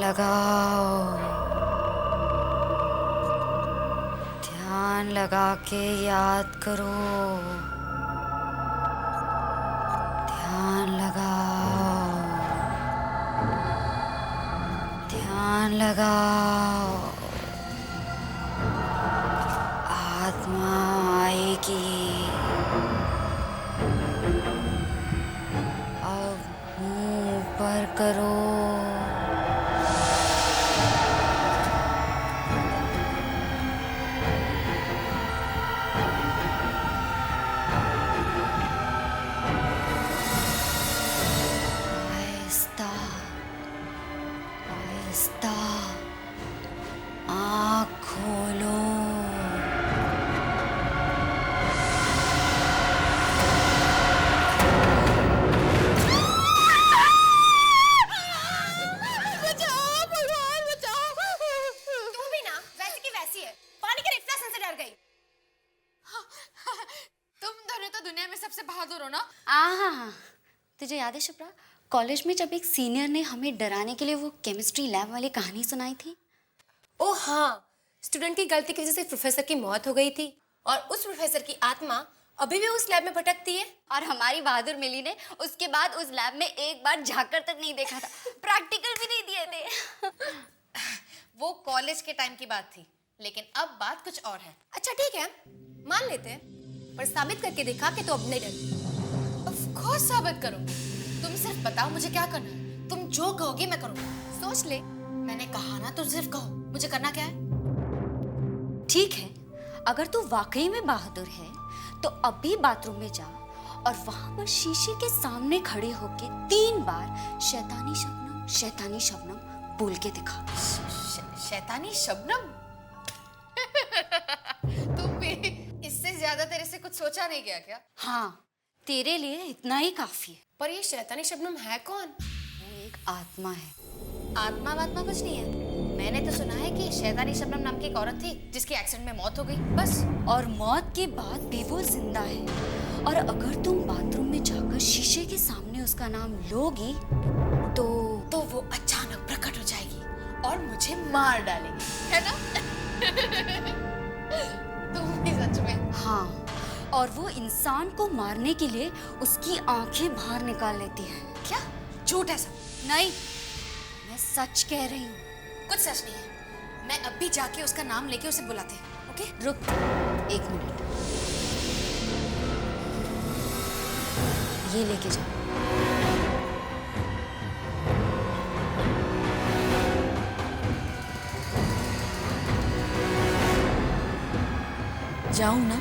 लगाओ, ध्यान लगा के याद करो। ध्यान लगाओ, ध्यान लगाओ। आत्मा आएगी। अब मुंह ऊपर करो। आहिस्ता आहिस्ता आँख खोलो। सबसे बहादुर हो ना। हाँ, तुझे याद है शिप्रा, कॉलेज में जब एक सीनियर ने हमें डराने के लिए वो केमिस्ट्री लैब वाली कहानी सुनाई थी। ओ हाँ, स्टूडेंट की गलती की वजह से प्रोफेसर की मौत हो गई थी और उस प्रोफेसर की आत्मा अभी भी उस लैब में भटकती है। और हमारी बहादुर मिली ने उसके बाद उस लैब में एक बार झांककर तक नहीं देखा था, प्रैक्टिकल भी नहीं दिए थे। वो कॉलेज के टाइम की बात थी, लेकिन अब बात कुछ और है। अच्छा ठीक है, मान लेते हैं, पर साबित करके दिखा कि तो अब नहीं डरती। ऑफ कोर्स साबित करूंगी। तुम सिर्फ बताओ मुझे क्या करना है। तुम जो कहोगी मैं करूंगी। सोच ले। मैंने कहा ना, तुम सिर्फ कहो मुझे करना क्या है। ठीक है, अगर तू वाकई में बहादुर है तो अभी बाथरूम में जा और वहां पर शीशे के सामने खड़े होके 3 बार शैतानी शबनम बोल के दिखा। शैतानी शबनम। तुम भी इससे ज्यादा तेरे से कुछ सोचा नहीं गया क्या? हाँ, तेरे लिए इतना ही काफी है। पर ये शैतानी शबनम है कौन? वो एक आत्मा है। आत्मा वात्मा कुछ नहीं है। मैंने तो सुना है कि शैतानी शबनम नाम की एक औरत थी जिसकी एक्सीडेंट में मौत हो गई, बस। और मौत के बाद भी वो जिंदा है। और अगर तुम बाथरूम में जाकर शीशे के सामने उसका नाम लोगी तो वो अचानक प्रकट हो जाएगी और मुझे मार डालेगी, है ना? तुम भी सच में। हाँ, और वो इंसान को मारने के लिए उसकी आंखें बाहर निकाल लेती है। क्या झूठ है सब? नहीं, मैं सच कह रही हूँ। कुछ सच नहीं है। मैं अब भी जाके उसका नाम लेके उसे बुलाते हैं। ओके, रुक 1 मिनट, ये लेके जा। जाऊं ना?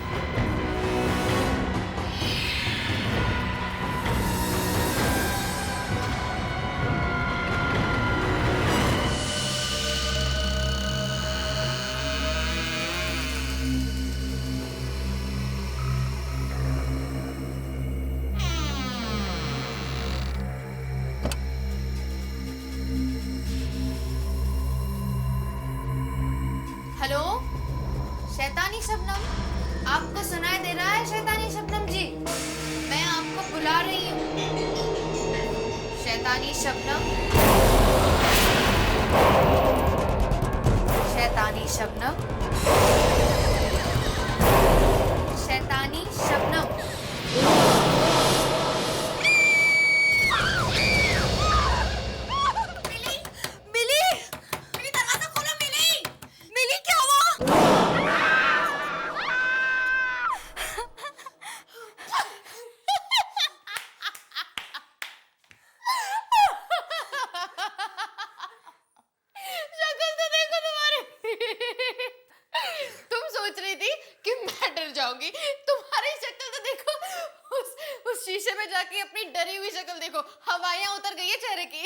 हेलो, शैतानी शबनम, आपको सुनाई दे रहा है? शैतानी शबनम जी, मैं आपको बुला रही हूँ। शैतानी शबनम, शैतानी शबनम, शैतानी शबनम। तुम्हारी शक्ल तो देखो, उस शीशे में जाके अपनी डरी हुई शक्ल देखो, हवाइयां उतर गई है चेहरे की।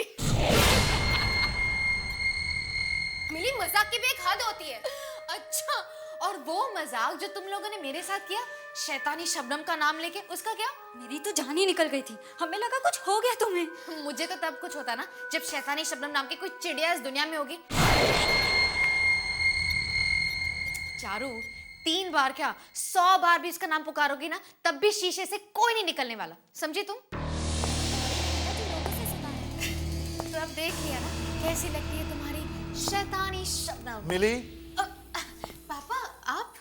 मिली, मजाक की भी एक हद होती है। अच्छा, और वो मजाक जो तुम लोगों ने मेरे साथ किया शैतानी शबनम का नाम लेके, उसका क्या? मेरी तो जान ही निकल गई थी, हमें लगा कुछ हो गया तुम्हें। मुझे तो तब कुछ होता ना जब शैतानी शबनम नाम की कोई चिड़िया इस दुनिया में होगी। चारू, 3 बार क्या 100 बार भी इसका नाम पुकारोगी ना, तब भी शीशे से कोई नहीं निकलने वाला, समझी तुम? तो अब देख लिया ना कैसी लगती है तुम्हारी शैतानी शबनम। मिली, पापा आप?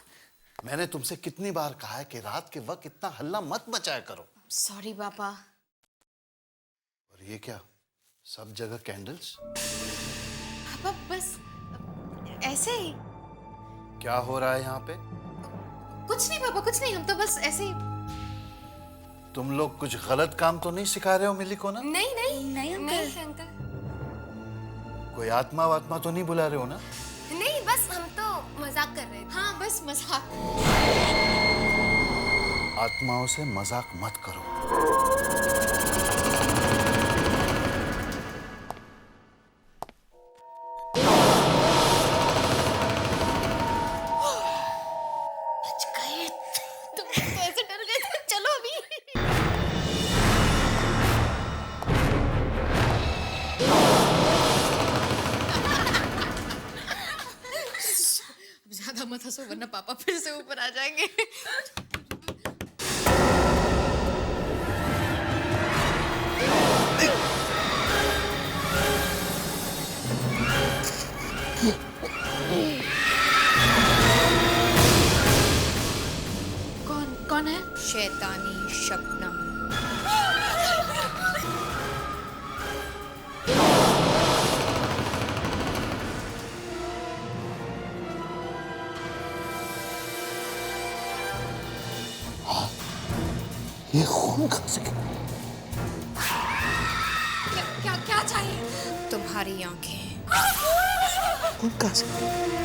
मैंने तुमसे कितनी बार कहा है कि रात के वक्त इतना हल्ला मत मचाया करो। सॉरी पापा। और ये क्या, सब जगह कैंडल्स? पापा बस ऐसे ही। क्या हो रहा है यहाँ पे? कुछ नहीं पापा, कुछ नहीं, हम तो बस ऐसे ही। तुम लोग कुछ गलत काम तो नहीं सिखा रहे हो मिली को ना? नहीं नहीं नहीं अंकल। नहीं अंकल, कोई आत्मा वात्मा तो नहीं बुला रहे हो ना? नहीं बस हम तो मजाक कर रहे थे। हाँ बस मजाक। आत्माओं से मजाक मत करो। बच गए। तुम तो ऐसे डर गए थे। चलो अभी। अब ज्यादा मत हंसो वरना पापा फिर से ऊपर आ जाएंगे। कौन है? शैतानी शबनम। ये खून खा सके। क्या क्या चाहिए? तुम्हारी आंखें। खून खा सके।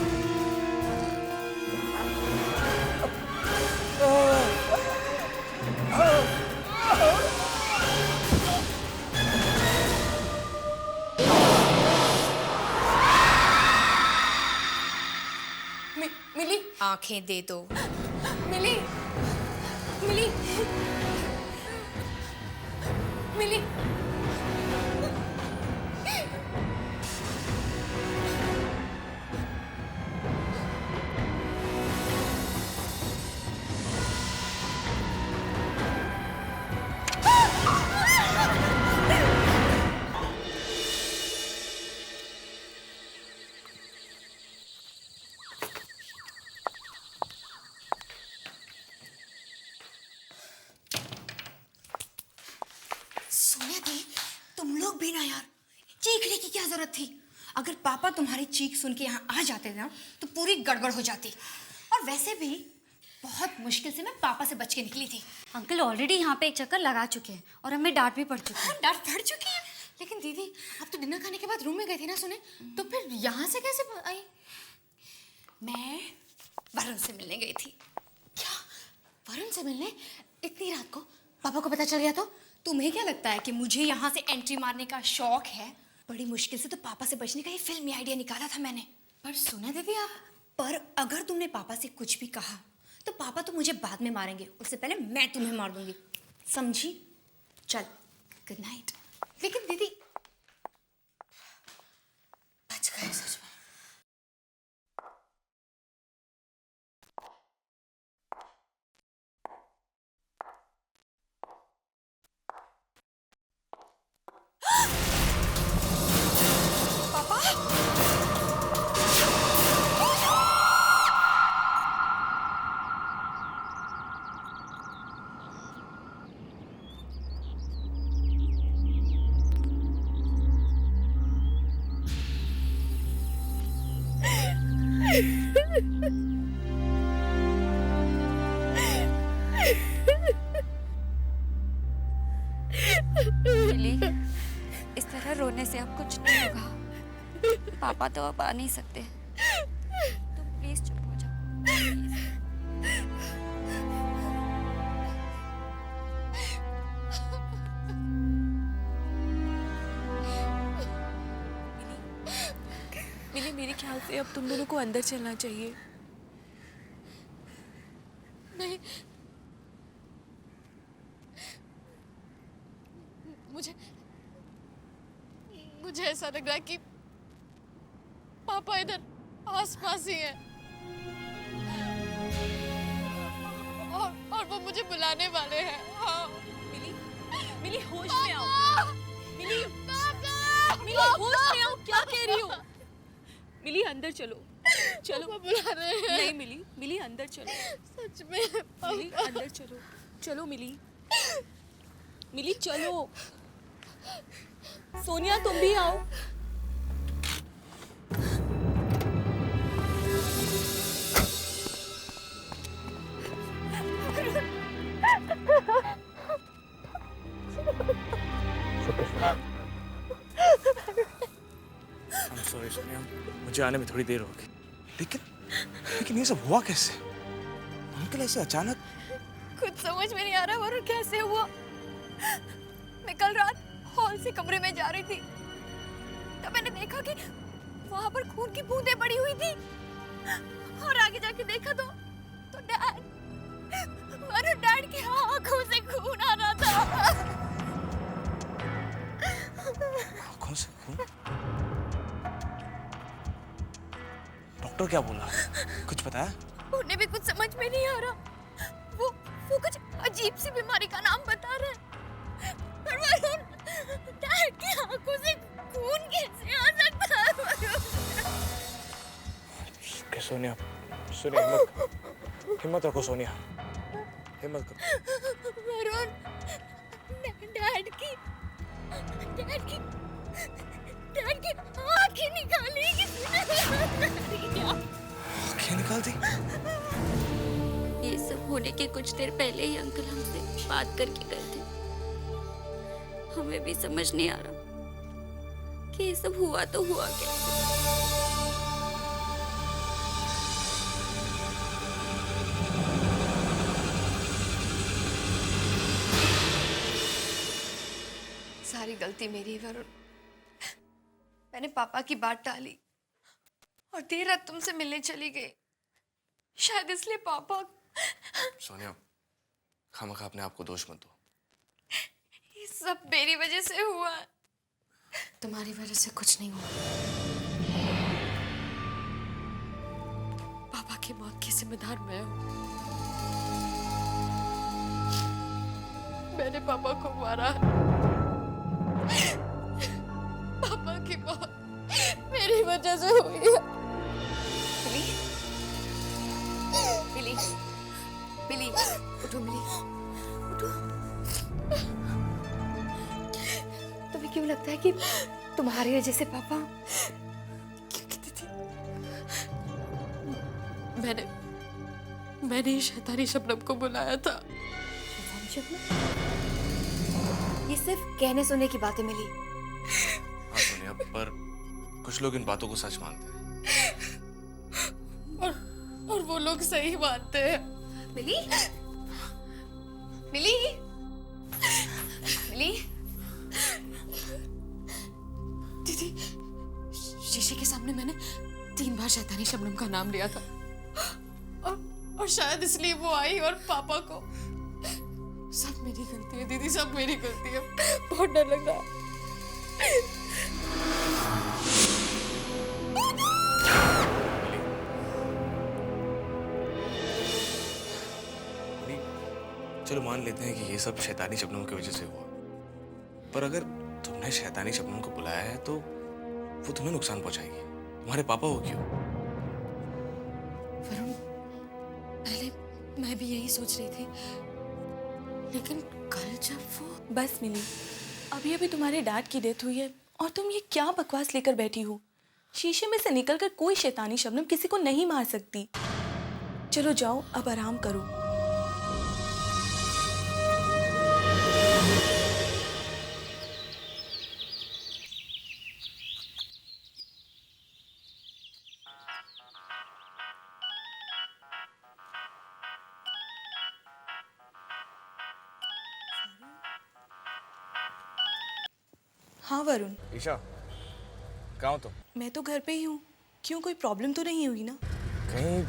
मिली, आंखें दे दो। मिली, मिली, मिली। सोनिया दी, तुम लोग भी ना यार, चीखने की क्या जरूरत थी? अगर पापा तुम्हारी चीख सुन के यहाँ आ जाते ना तो पूरी गड़बड़ हो जाती। और वैसे भी बहुत मुश्किल से मैं पापा से बच के निकली थी। अंकल ऑलरेडी यहाँ पे एक चक्कर लगा चुके हैं और हमें डांट भी पड़ चुकी है। डर पड़ चुकी है। लेकिन दीदी आप तो डिनर खाने के बाद रूम में गई थी ना सुने, तो फिर यहाँ से कैसे आई? मैं वरुण से मिलने गई थी। क्या वरुण से मिलने इतनी रात को? पापा को पता चल गया तो? तुम्हें क्या लगता है कि मुझे यहाँ से एंट्री मारने का शौक है? बड़ी मुश्किल से तो पापा से बचने का ये फिल्मी आइडिया निकाला था मैंने। पर सुना दीदी आप, पर अगर तुमने पापा से कुछ भी कहा तो पापा तो मुझे बाद में मारेंगे, उससे पहले मैं तुम्हें मार दूंगी, समझी? चल, गुड नाइट। लेकिन दीदी बच गए सच में। मिली, इस तरह रोने से अब कुछ नहीं होगा। पापा तो अब आ नहीं सकते। तुम प्लीज चुप हो जाओ, प्लीज। मिली, मेरे ख्याल से अब तुम दोनों को अंदर चलना चाहिए। नहीं, मुझे ऐसा लग रहा है कि पापा इधर आसपास ही हैं और वो मुझे बुलाने वाले हैं। हाँ। मिली, मिली होश में आओ। मिली, मिली होश में आओ। क्या कह रही हो? मिली अंदर चलो, चलो बुला रहे हैं। नहीं मिली, मिली अंदर चलो, सच में मिली अंदर चलो, चलो मिली, मिली चलो। सोनिया तुम भी आओ। सॉरी सोनिया, मुझे आने में थोड़ी देर होगी। लेकिन लेकिन ये सब हुआ कैसे? अंकल ऐसे अचानक? कुछ समझ में नहीं आ रहा वरुण कैसे हुआ। मैं कल रात हॉल से कमरे में जा रही थी, तब मैंने देखा कि वहां पर खून की बूंदें पड़ी हुई थी, और आगे जाके देखा तो डैड की आंखों से खून आ रहा था। आंखों से खून? डॉक्टर क्या बोला? कुछ बताया? उन्हें भी कुछ समझ में नहीं आ रहा। वो कुछ अजीब सी बीमारी का नाम बता रहे हैं। पर वरुण, डैड की आंखों से खून कैसे आ सकता है वरुण? सोनिया, सोनिया हिम्मत रखो सोनिया, हिम्मत करो। वरुण, डैड की आंखें निकाली किसी ने। आंखें निकाल दी? ये सब होने के कुछ देर पहले ही अंकल हमसे बात करके गए थे। हमें भी समझ नहीं आ रहा कि ये सब हुआ तो हुआ क्या। सारी गलती मेरी है वरुण। मैंने पापा की बात टाली और देर रात तुमसे मिलने चली गई, शायद इसलिए पापा। सोनिया, खामखा अपने आप को दोष मत दो। ये सब मेरी वजह से हुआ है। तुम्हारी वजह से कुछ नहीं हुआ। पापा की मौत की जिम्मेदार मैं हूँ। मैंने पापा को मारा है। पापा की मौत मेरी वजह से हुई है। मिली, मिली, उठो मिली, उठो। तुम्हें क्यों लगता है कि तुम्हारी वजह से पापा? मैंने ही शैतानी शबनम को बुलाया था। ये सिर्फ कहने सुनने की बातें मिली। हाँ सोनिया, पर कुछ लोग इन बातों को सच मानते हैं। और वो लोग सही मानते हैं। मिली, मिली, मिली। दीदी, शीशे के सामने मैंने 3 बार शैतानी शबनम का नाम लिया था, और शायद इसलिए वो आई और पापा को। सब मेरी गलती है दीदी, सब मेरी गलती है। बहुत डर लग रहा है। चलो मान लेते हैं कि ये सब शैतानी शबनम की वजह से हुआ, पर अगर तुमने शैतानी शबनम को बुलाया है तो वो तुम्हें नुकसान पहुंचाएगी। तुम्हारे पापा को क्यों? वरुण, पहले मैं भी यही सोच रही थी, लेकिन कल जब वो बस मिली, अभी तुम्हारे डैड की डेथ हुई है और तुम ये क्या बकवास लेकर बैठी हो। शीशे में से निकलकर कोई शैतानी शबनम किसी को नहीं मार सकती। चलो जाओ, अब आराम करो। हाँ वरुण, ईशा, कहाँ हो तुम? मैं तो घर पे ही हूँ। क्यों, कोई प्रॉब्लम तो नहीं हुई ना? कहीं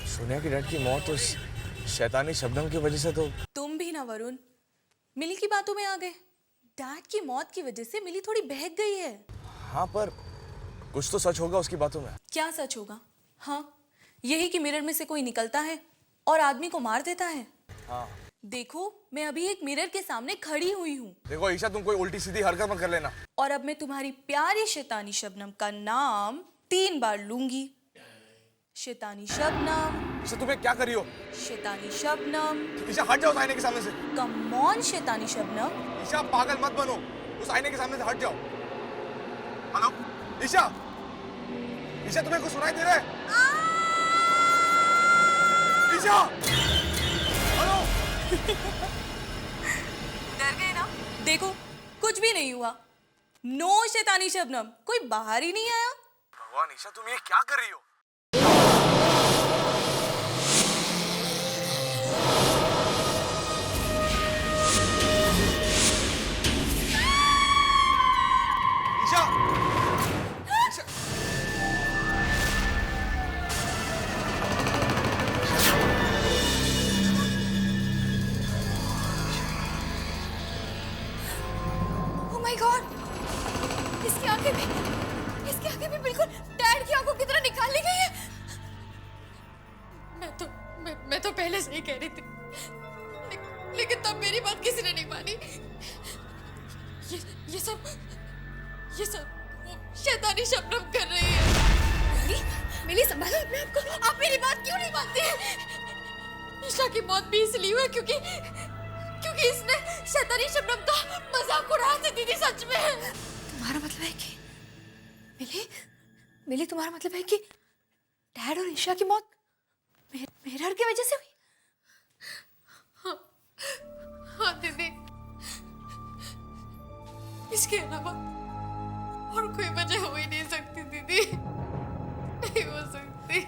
सोनिया की डैड की मौत उस शैतानी शबनम की वजह से तो? तुम भी ना वरुण, मिली की बातों में आ गए। डैड की मौत की वजह से मिली थोड़ी बहक गई है। हाँ, पर कुछ तो सच होगा उसकी बातों में। क्या सच होगा? हाँ, यही कि मिरर में से कोई निकलता है और आदमी को मार देता है। हाँ। देखो, मैं अभी एक मिरर के सामने खड़ी हुई हूँ। देखो ईशा, तुम कोई उल्टी सीधी हरकत मत कर लेना। और अब मैं तुम्हारी प्यारी शैतानी शबनम का नाम 3 बार लूंगी। शैतानी शबनम, ईशा तुम्हें क्या कर रही हो? शैतानी शबनम, ईशा हट जाओ उस आईने के सामने से। कम ऑन शैतानी शबनम। ईशा पागल मत बनो, उस आईने के सामने से हट जाओ। हेलो ईशा, ईशा तुम्हें कुछ सुनाई दे रहा है? ईशा, हेलो। डर गए ना? देखो कुछ भी नहीं हुआ। नो शैतानी शबनम, कोई बाहर ही नहीं आया। भगवान ईशा, तुम ये क्या कर रही हो? Isha, Isha, oh my God, इसकी आंखें भी बिल्कुल डैड की आंखों की तरह निकाल ली गई है। मैं तो पहले से ही कह रही थी, लेकिन तब मेरी बात किसी ने नहीं मानी। ये सब वो शैतानी शबनम कर रही है। मिली संभालो अपने आप को, आप मेरी बात क्यों नहीं मानती हैं? ईशा की मौत भी इसलिए हुई क्योंकि इसने शैतानी शबनम का मजाक उड़ाया था दीदी। सच में तुम्हारा मतलब है कि मिली तुम्हारा मतलब है कि डैड और ईशा की मौत मिरर की वजह से हुई? हाँ दीदी, इसके अलावा और कोई वजह हो ही नहीं सकती दीदी, नहीं हो सकती।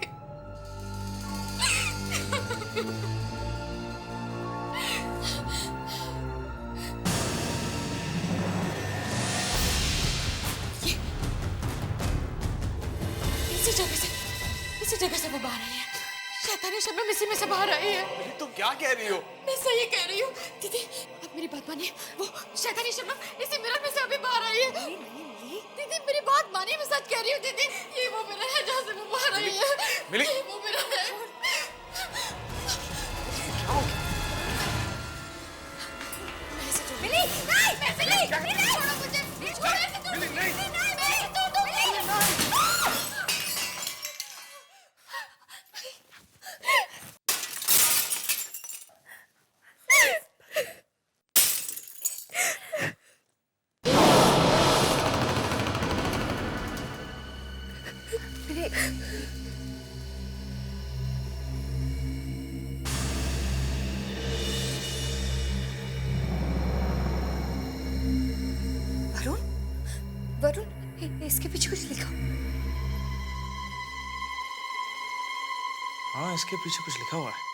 इसी जगह से वो बाहर आई है। शैतानी शबनम इसी में से बाहर आई है। तुम क्या कह रही हो? मैं सही कह रही हूँ दीदी, अब मेरी बात मानिए। वो शैतानी शबनम इसी मिरर में से अभी बाहर आई है। दीदी मेरी बात मानिए, मैं सच कह रही हूँ दीदी, ये वो मिरर है जहाँ से वो बाहर आई है। मिली? ये वो मिरर है। मैं इसे छोड़- मिली, नहीं, मिली, छोड़ो मुझे, छोड़ो इसे, छोड़ो। मिली, नहीं। नहीं, मैं इसे छोड़ दूँ, मिली। वरुण, इसके पीछे कुछ लिखा। हाँ, इसके पीछे कुछ लिखा हुआ है।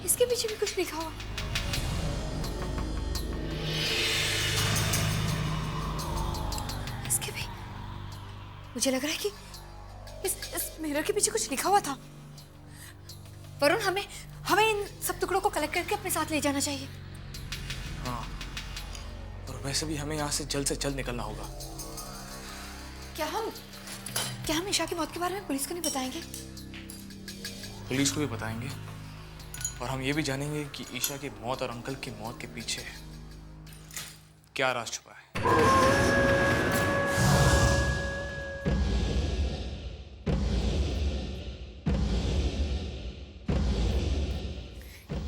इसके पीछे भी कुछ लिखा हुआ। इसके भी मुझे लग रहा है कि इस मिरर के पीछे कुछ लिखा हुआ था। वरुण, हमें इन सब टुकड़ों को कलेक्ट करके अपने साथ ले जाना चाहिए। हाँ, और वैसे भी हमें यहाँ से जल्द निकलना होगा। क्या हम ईशा की मौत के बारे में पुलिस को नहीं बताएंगे? पुलिस को भी बताएंगे और हम ये भी जानेंगे कि ईशा की मौत और अंकल की मौत के पीछे क्या राज छुपा है।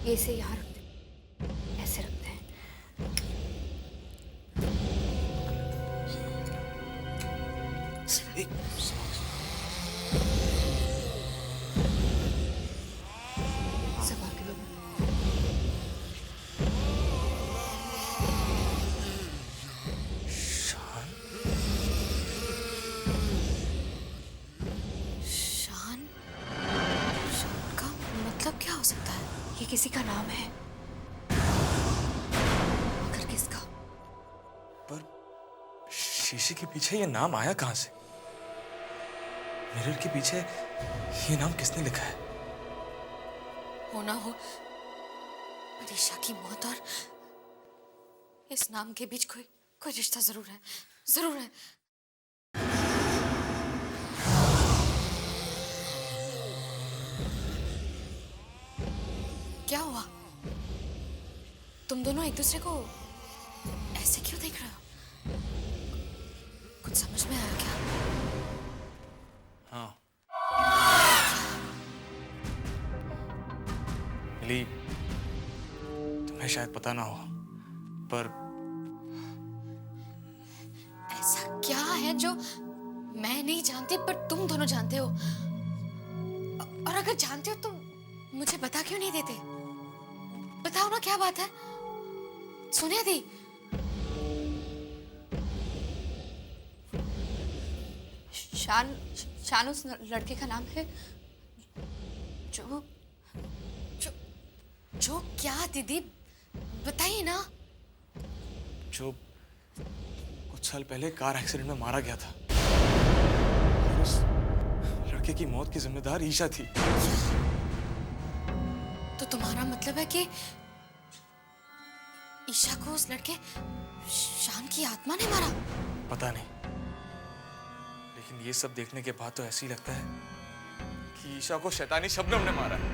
ये इसे यहाँ रखते हैं, ऐसे रखते हैं। संभाल के बाबू। शान? शान का मतलब क्या हो सकता है? ये किसी का नाम है, मगर किसका? पर शीशे के पीछे ये नाम आया कहाँ से? मिरर के पीछे ये नाम किसने लिखा है? होना हो ईशा की मौत और इस नाम के बीच कोई रिश्ता जरूर है, जरूर है। क्या हुआ? तुम दोनों एक दूसरे को ऐसे क्यों देख रहे हो? कुछ समझ में आया क्या? हाँ मिली, तुम्हें शायद पता ना हो, पर ऐसा क्या है जो मैं नहीं जानती पर तुम दोनों जानते हो? और अगर जानते हो तो मुझे बता क्यों नहीं देते? बताओ ना, क्या बात है? सोनिया दी, शान उस लड़के का नाम है जो जो जो क्या दीदी, बताइए ना। जो कुछ साल पहले कार एक्सीडेंट में मारा गया था, उस लड़के की मौत की जिम्मेदार ईशा थी। तो तुम्हारा मतलब है कि ईशा को उस लड़के शान की आत्मा ने मारा? पता नहीं, लेकिन ये सब देखने के बाद तो ऐसे ही लगता है कि ईशा को शैतानी शबनम ने मारा है।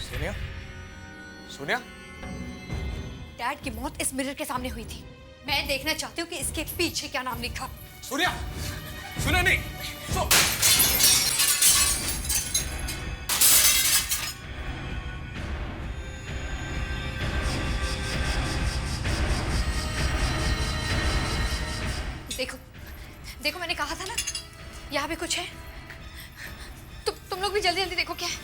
सोनिया, सोनिया, डैड की मौत इस मिरर के सामने हुई थी। मैं देखना चाहती हूँ कि इसके पीछे क्या नाम लिखा। सोनिया, सुना नहीं। देखो देखो, मैंने कहा था ना, यहाँ भी कुछ है। तुम लोग भी जल्दी जल्दी देखो क्या है।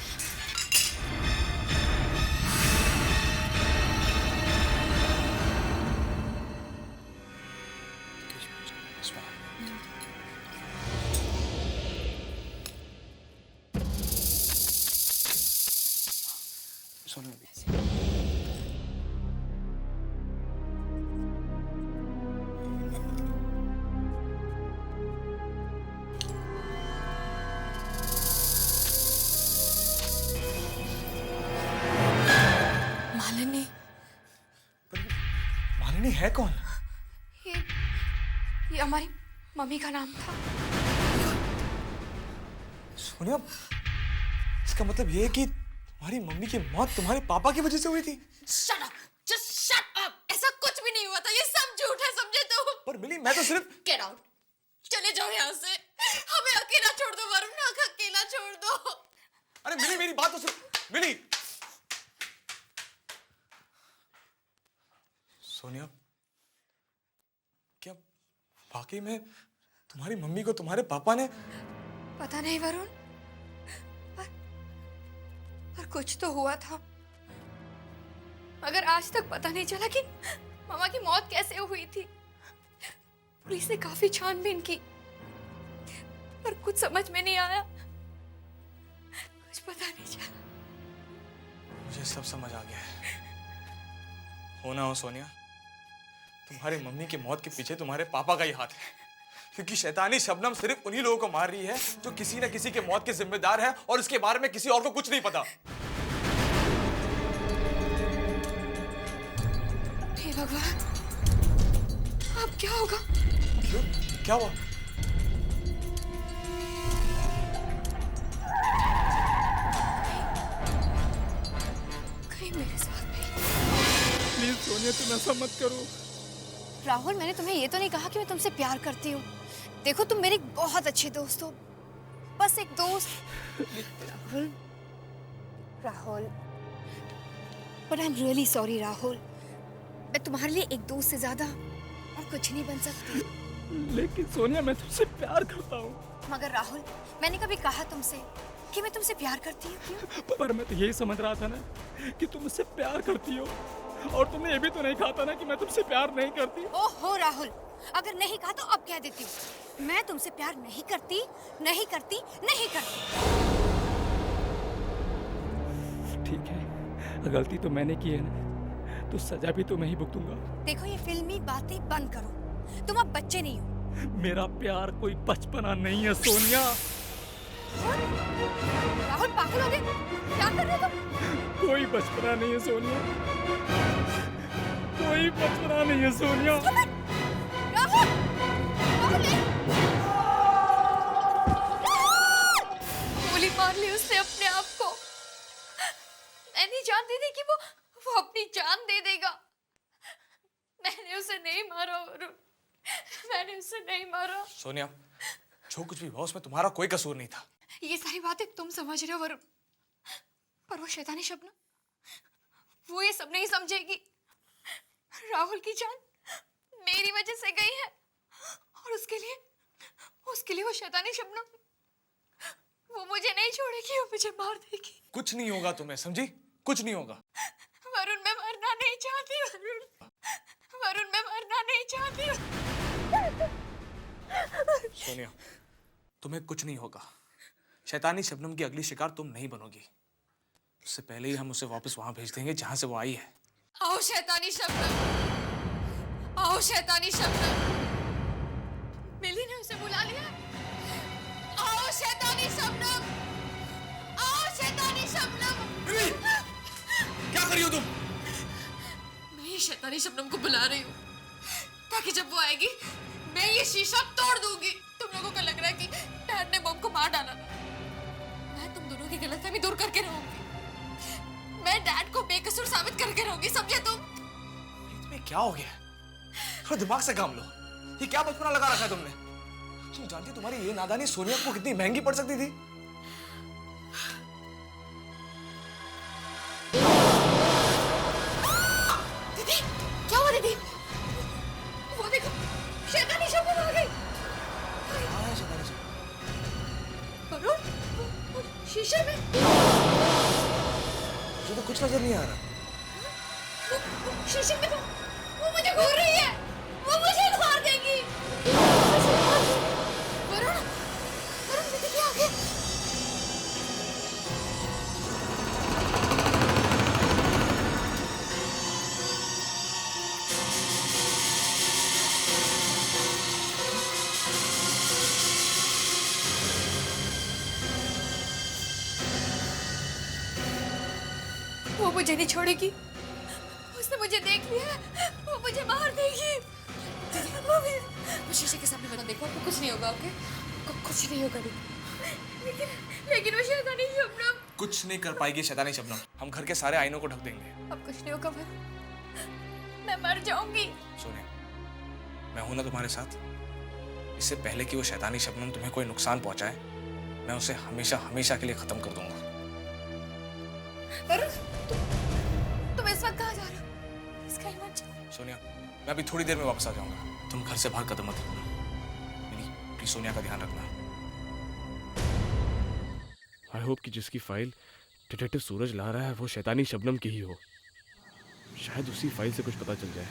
मालिनी, मालिनी है कौन? ये हमारी मम्मी का नाम था। सोनिया, इसका मतलब ये है कि तुम्हारी मम्मी की मौत तुम्हारे पापा की वजह से हुई थी? Shut up, just shut up. ऐसा कुछ भी नहीं हुआ था, ये सब झूठ है, समझे तुम? पर मिली, मैं तो सिर्फ... गेट आउट, चले जाओ यहाँ से। हमें अकेला छोड़ दो वरुण, अकेला छोड़ दो। अरे मिली, मेरी बात तो सुन। मिली, सोनिया, क्या वाकई में तुम्हारी मम्मी को तुम्हारे पापा ने... पता नहीं वरुण, पर कुछ तो हुआ था। मगर आज तक पता नहीं चला कि मामा की मौत कैसे हुई थी। पुलिस ने काफी छानबीन की, पर कुछ समझ में नहीं आया, कुछ पता नहीं चला। मुझे सब समझ आ गया है। हो ना हो सोनिया, तुम्हारी मम्मी की मौत के पीछे तुम्हारे पापा का ही हाथ है, क्योंकि शैतानी शबनम सिर्फ उन्हीं लोगों को मार रही है जो किसी न किसी के मौत के जिम्मेदार है, और इसके बारे में किसी और को कुछ नहीं पता। हे भगवान, अब क्या होगा? क्यों? क्या हुआ? कहीं मेरे साथ भी। प्लीज सोनिया, तुम ऐसा मत करो। राहुल, मैंने तुम्हें ये तो नहीं कहा कि मैं तुमसे प्यार करती हूँ। देखो, तुम मेरे बहुत अच्छे दोस्त हो, बस एक दोस्त। Rahul, Rahul, but I am really sorry Rahul. मैं तुम्हारे लिए एक दोस्त से ज्यादा और कुछ नहीं बन सकती। लेकिन सोनिया, मैं तुमसे प्यार करता हूँ। मगर राहुल, मैंने कभी कहा तुमसे कि मैं तुमसे प्यार करती हूँ? क्यों? पर मैं तो यही समझ रहा था ना कि तुम मुझसे प्यार करती हो, और तुमने ये भी तो नहीं कहा था ना कि मैं तुमसे प्यार नहीं करती। ओहो राहुल, अगर नहीं कहा तो अब कह देती हूँ, मैं तुमसे प्यार नहीं करती, नहीं करती, नहीं करती। ठीक है, गलती तो मैंने की है ना, तो सजा भी तो मैं ही भुगतूंगा। देखो, ये फिल्मी बातें बंद करो, तुम अब बच्चे नहीं हो। मेरा प्यार कोई बचपना नहीं है सोनिया। राहुल, पागल हो गए? क्या कर रहे हो तुम? कोई बचपना नहीं है सोनिया, कोई बचपना नहीं है सोनिया। राहुल, गोली मार ली उसने अपने आप को। इसे नहीं मारा। सोनिया, जो कुछ भी हुआ उसमें तुम्हारा कोई कसूर नहीं था। ये सारी बातें तुम समझ रहे हो वरुण, पर वो शैतानी शबनम, वो ये सब नहीं समझेगी। राहुल की जान मेरी वजह से गई है और उसके लिए वो शैतानी शबनम, वो मुझे नहीं छोड़ेगी, वो मुझे मार देगी। कुछ नहीं होगा तुम्हें, समझी? कुछ नहीं होगा। वरुण मैं मरना नहीं चाहती, वरुण मैं मरना नहीं चाहती। सोनिया, तुम्हें कुछ नहीं होगा। शैतानी शबनम की अगली शिकार तुम नहीं बनोगी। उससे पहले ही हम उसे वापस वहां भेज देंगे जहां से वो आई है। आओ शैतानी शबनम, आओ शैतानी शबनम। मिली ने उसे बुला लिया। आओ शैतानी शबनम, आओ शैतानी शबनम। मिली, क्या कर रही हो तुम? मैं ये शैतानी शबनम को बुला रही हूँ ताकि जब वो आएगी मैं ये शीशा तोड़ दूंगी। तुम लोगों को लग रहा है कि डैड ने बॉम्ब को मार डाला ना? मैं तुम दोनों की गलतफहमी दूर करके रहूंगी। मैं डैड को बेकसूर साबित करके रहूंगी, समझे तुम? तुम्हें क्या हो गया? थोड़ा दिमाग से काम लो। ये क्या बचपना लगा रखा है तुमने? तुम जानती हो तुम्हारी ये नादानी सोनिया को कितनी महंगी पड़ सकती थी? दीदी, क्या हुआ दीदी? वो देखो, शैतानी शबनम आ गई। वरुण, वो शीशे में मुझे तो कुछ नजर नहीं आ रहा। वो शीशे में तो वो मुझे घूर रही है, वो मुझे मार देगी। वरुण, वरुण दीदी क्या आ गया? वो मुझे नहीं छोड़ेगी, उसने मुझे देख लिया है, वो मुझे मार देगी। वो शीशे के सामने बना, देखो आपको कुछ नहीं होगा, ओके? आपको कुछ नहीं होगा लेकिन वो शैतानी शबनम। कुछ नहीं कर पाएगी शैतानी शबनम। हम घर के सारे आईनों को ढक देंगे। अब कुछ नहीं होगा वरुण, मैं मर जाऊंगी। सोनिया, मैं हूं ना तुम्हारे साथ। इससे पहले कि वो शैतानी शबनम तुम्हें कोई नुकसान पहुंचाए, मैं उसे हमेशा हमेशा के लिए खत्म कर दूंगा। वरुण, तुम इस वक्त कहाँ जा रहे हो? इसका ही मत जाओ। सोनिया, मैं अभी थोड़ी देर में वापस आ जाऊंगा। तुम घर से बाहर कदम मत रखना। मिली, प्लीज सोनिया का ध्यान रखना। आई होप कि जिसकी फाइल डिटेक्टिव सूरज ला रहा है वो शैतानी शबनम की ही हो। शायद उसी फाइल से कुछ पता चल जाए।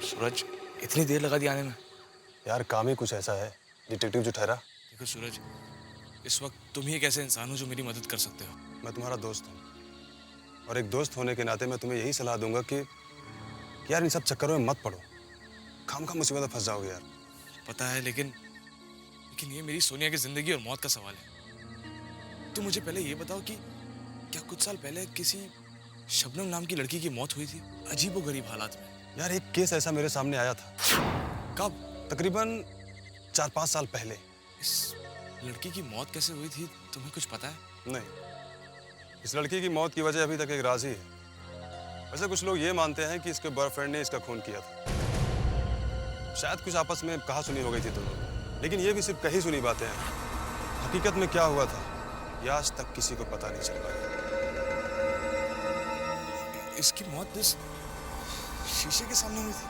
सूरज, इतनी देर लगा दी आने में? यार काम ही कुछ ऐसा है, डिटेक्टिव जो ठहरा। देखो सूरज, इस वक्त तुम ही एक ऐसे इंसान हो जो मेरी मदद कर सकते हो। मैं तुम्हारा दोस्त हूँ और एक दोस्त होने के नाते मैं तुम्हें यही सलाह दूंगा कि यार इन सब चक्करों में मत पड़ो, खामखा मुसीबत में फंस जाओगे यार। पता है, लेकिन ये मेरी सोनिया की जिंदगी और मौत का सवाल है। तुम मुझे पहले ये बताओ कि क्या कुछ साल पहले किसी शबनम नाम की लड़की की मौत हुई थी अजीबोगरीब हालात में? यार एक केस ऐसा मेरे सामने आया था। कब? तकरीबन 4-5 साल पहले। इस लड़की की मौत कैसे हुई थी, तुम्हें कुछ पता है? नहीं, इस लड़की की मौत की वजह अभी तक एक राज ही है। वैसे कुछ लोग ये मानते हैं कि इसके बॉयफ्रेंड ने इसका खून किया था। शायद कुछ आपस में कहा सुनी हो गई थी दोनों, लेकिन ये भी सिर्फ कही सुनी बातें हैं। हकीकत में क्या हुआ था ये आज तक किसी को पता नहीं चल पाया। इसकी मौत इस शीशे के सामने हुई थी।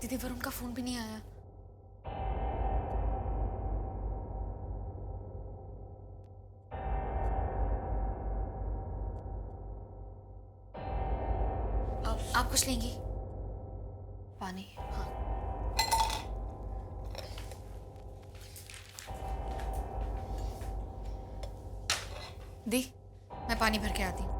दीदी, वरुण का फोन भी नहीं आया। आप कुछ लेंगी? पानी? हाँ। दी, मैं पानी भर के आती हूँ।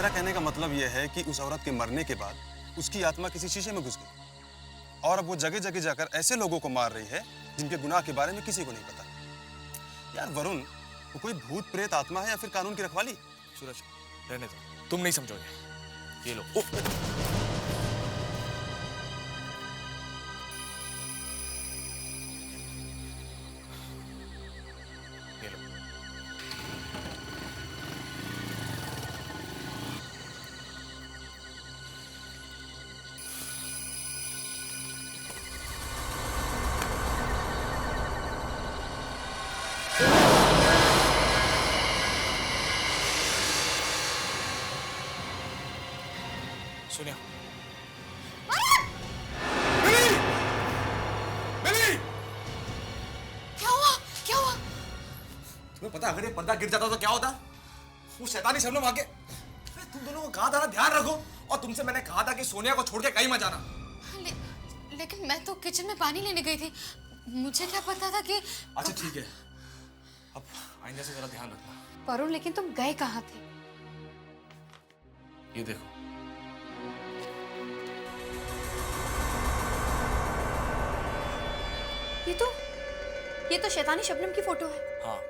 मेरा कहने का मतलब यह है कि उस औरत के मरने के बाद उसकी आत्मा किसी शीशे में घुस गई और अब वो जगह जगह जाकर ऐसे लोगों को मार रही है जिनके गुनाह के बारे में किसी को नहीं पता। यार वरुण, वो कोई भूत प्रेत आत्मा है या फिर कानून की रखवाली? सूरज, रहने दो, तुम नहीं समझोगे। ये लो। ये लो। सोनिया। क्या हुआ? क्या हुआ? तुम्हें पता है अगर ये पर्दा गिर जाता तो क्या होता? वो शैतानी शबनम आके तुम दोनों को कहा था ना ध्यान रखो, और तुमसे मैंने कहा था कि सोनिया को छोड़ के कहीं मत जाना। लेकिन मैं तो किचन में पानी लेने गई थी, मुझे क्या पता था कि। अच्छा ठीक है, अब आइंदा से जरा ध्यान रखना। वरुण, लेकिन तुम गए कहाँ थे? ये देखो, ये तो शैतानी शबनम की फोटो है। हाँ,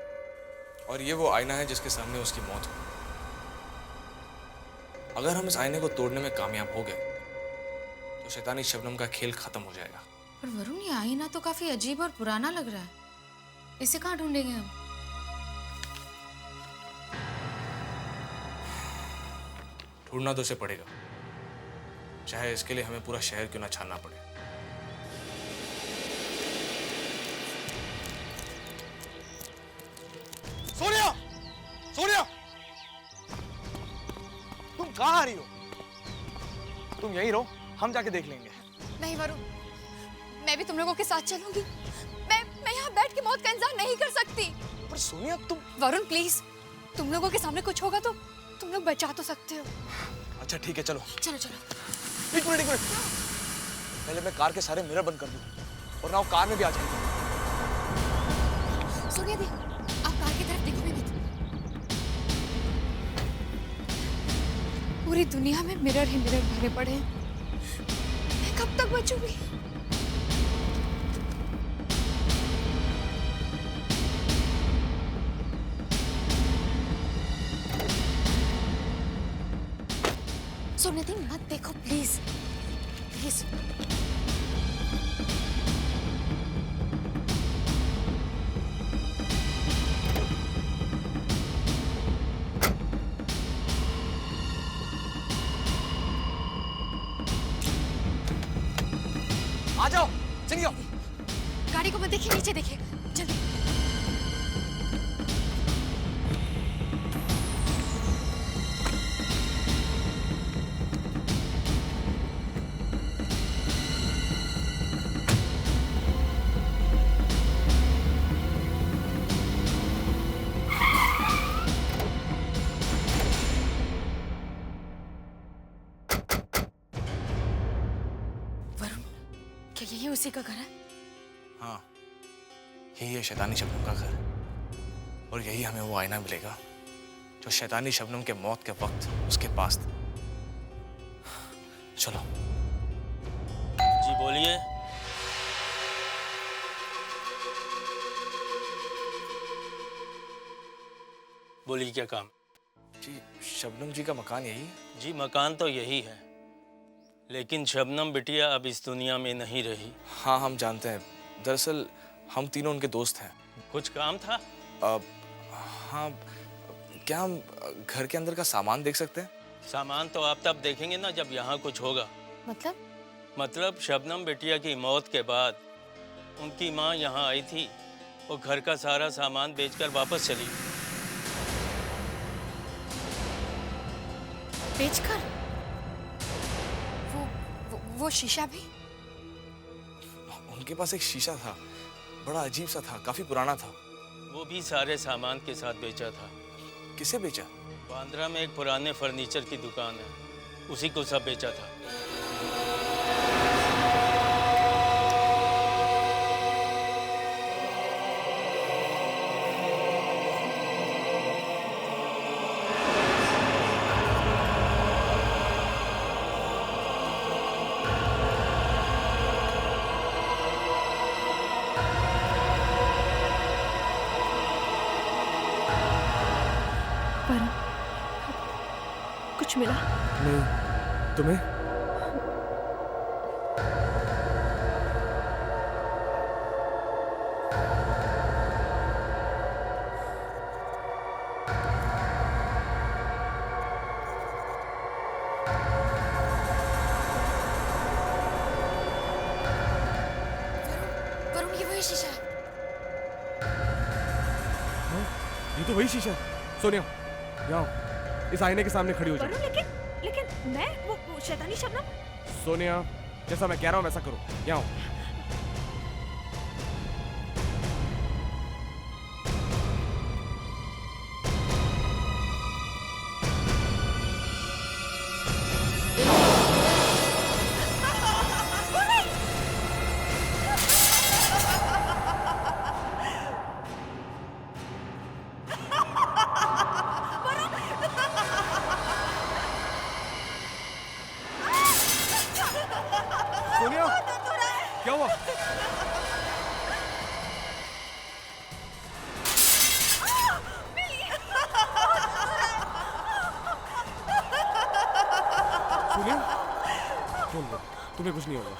और ये वो आईना है जिसके सामने उसकी मौत हुई। अगर हम इस आईने को तोड़ने में कामयाब हो गए तो शैतानी शबनम का खेल खत्म हो जाएगा। पर वरुण, ये आईना तो काफी अजीब और पुराना लग रहा है, इसे कहाँ ढूंढेंगे हम? ढूंढना तो उसे पड़ेगा, चाहे इसके लिए हमें पूरा शहर क्यों ना छानना पड़े। सोनिया! सोनिया! तुम कहाँ आ रही हो? तुम यहीं रहो, हम जाके देख लेंगे। नहीं वरुण, मैं भी तुम लोगों के साथ चलूंगी। मैं यहाँ बैठ के मौत का इंतजार नहीं कर सकती। पर सोनिया तुम। वरुण प्लीज, तुम लोगों के सामने कुछ होगा तो तुम लोग बचा तो सकते हो। अच्छा ठीक है, चलो। चलो चलो। एक मिनट। पहले मैं कार के सारे मिरर बंद कर दूं, और ना वो कार में भी आ जाएगी। सुनिए दी, आप कार की तरफ देखो भी मत। पूरी दुनिया में मिरर ही मिरर भरे पड़े हैं, मैं कब तक बचूंगी? सुनिए दी, मत देखो प्लीज प्लीज। आ जाओ, चलिए। गाड़ी को मत देखिए, नीचे देखिए, जल्दी। क्या यही उसी का घर है? हाँ, यही है शैतानी शबनम का घर, और यही हमें वो आईना मिलेगा जो शैतानी शबनम के मौत के वक्त उसके पास था। चलो। जी बोलिए। बोलिए क्या काम? जी, शबनम जी का मकान यही है? जी मकान तो यही है, लेकिन शबनम बिटिया अब इस दुनिया में नहीं रही। हाँ, हम जानते हैं। दरअसल हम तीनों उनके दोस्त हैं। कुछ काम था? हाँ, क्या हम घर के अंदर का सामान देख सकते हैं? सामान तो आप तब देखेंगे ना जब यहाँ कुछ होगा। मतलब शबनम बिटिया की मौत के बाद उनकी माँ यहाँ आई थी, वो घर का सारा सामान बेचकर वापस चली। बेचकर? वो शीशा भी? उनके पास एक शीशा था, बड़ा अजीब सा था, काफी पुराना था। वो भी सारे सामान के साथ बेचा था। किसे बेचा? बांद्रा में एक पुराने फर्नीचर की दुकान है, उसी को सब बेचा था। कुछ मिला? नहीं, तुम्हें? वरुण, ये वही शीशा है। ये तो वही शीशा है। सोनिया, यहाँ आओ। इस आईने के सामने खड़ी हो जाओ। लेकिन मैं वो शैतानी शबनम। सोनिया, जैसा मैं कह रहा हूँ वैसा करो। यहाँ आओ। सोनिया, क्या हुआ? सोनिया, बोलो, तुम्हें कुछ नहीं होगा।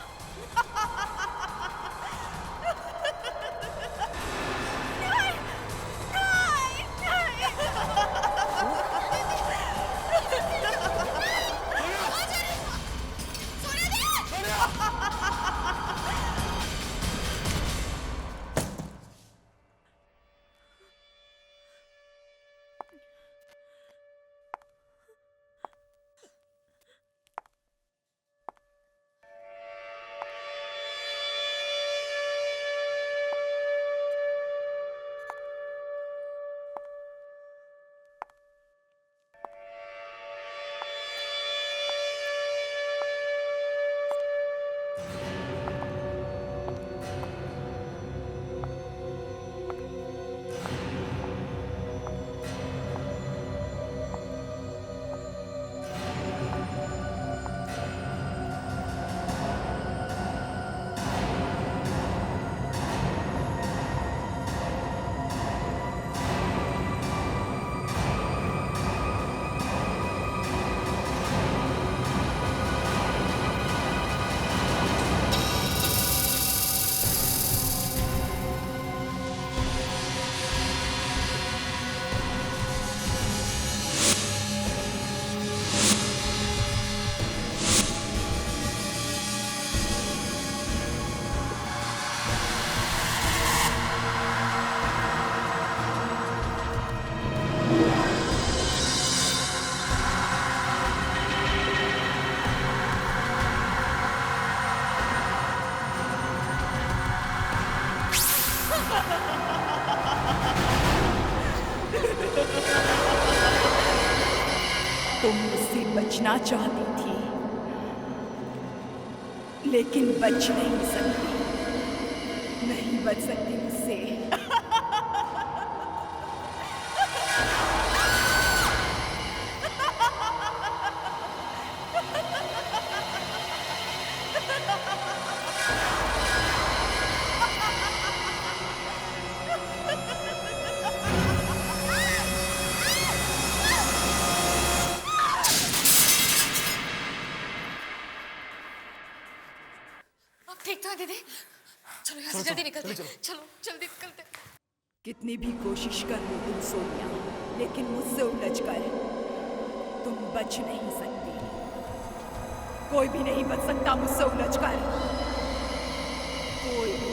तुम मुझसे बचना चाहती थी, लेकिन बच नहीं सकती, नहीं बच सकती मुझसे। ठीक तो दीदी, चलो यहाँ से जल्दी निकलते। चलो जल्दी निकलते। कितनी भी कोशिश कर लो तुम सोनिया, लेकिन मुझसे उलझकर तुम बच नहीं सकती। कोई भी नहीं बच सकता मुझसे उलझकर, कोई भी।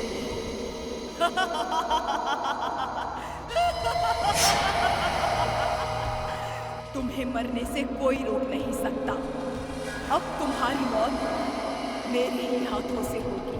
तुम्हें मरने से कोई रोक नहीं सकता। अब तुम्हारी मौत मेरे ही हाथों से होगी।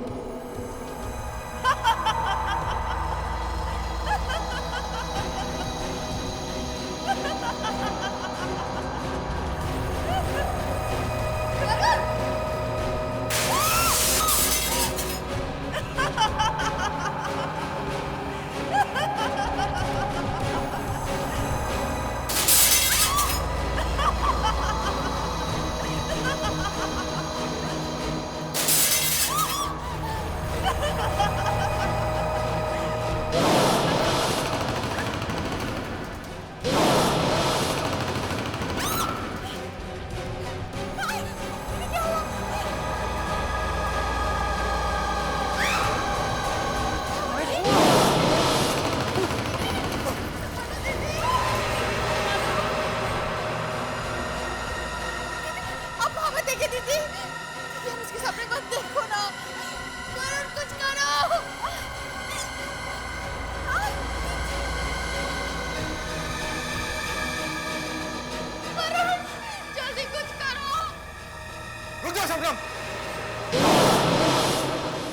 जाओ शबनम।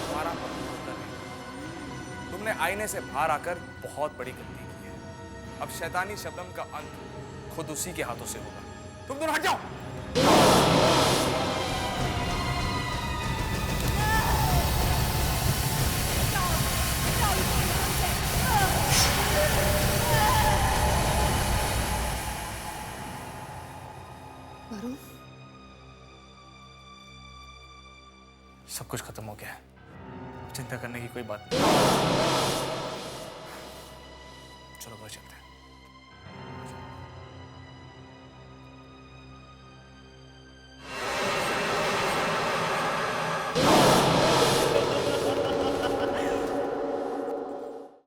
तुम्हारा मकसद होता नहीं। तुमने आईने से बाहर आकर बहुत बड़ी गलती की है। अब शैतानी शबनम का अंत खुद उसी के हाथों से होगा। तुम दोनों हट जाओ। सब कुछ खत्म हो गया है। चिंता करने की कोई बात नहीं। चलो घर चलते हैं।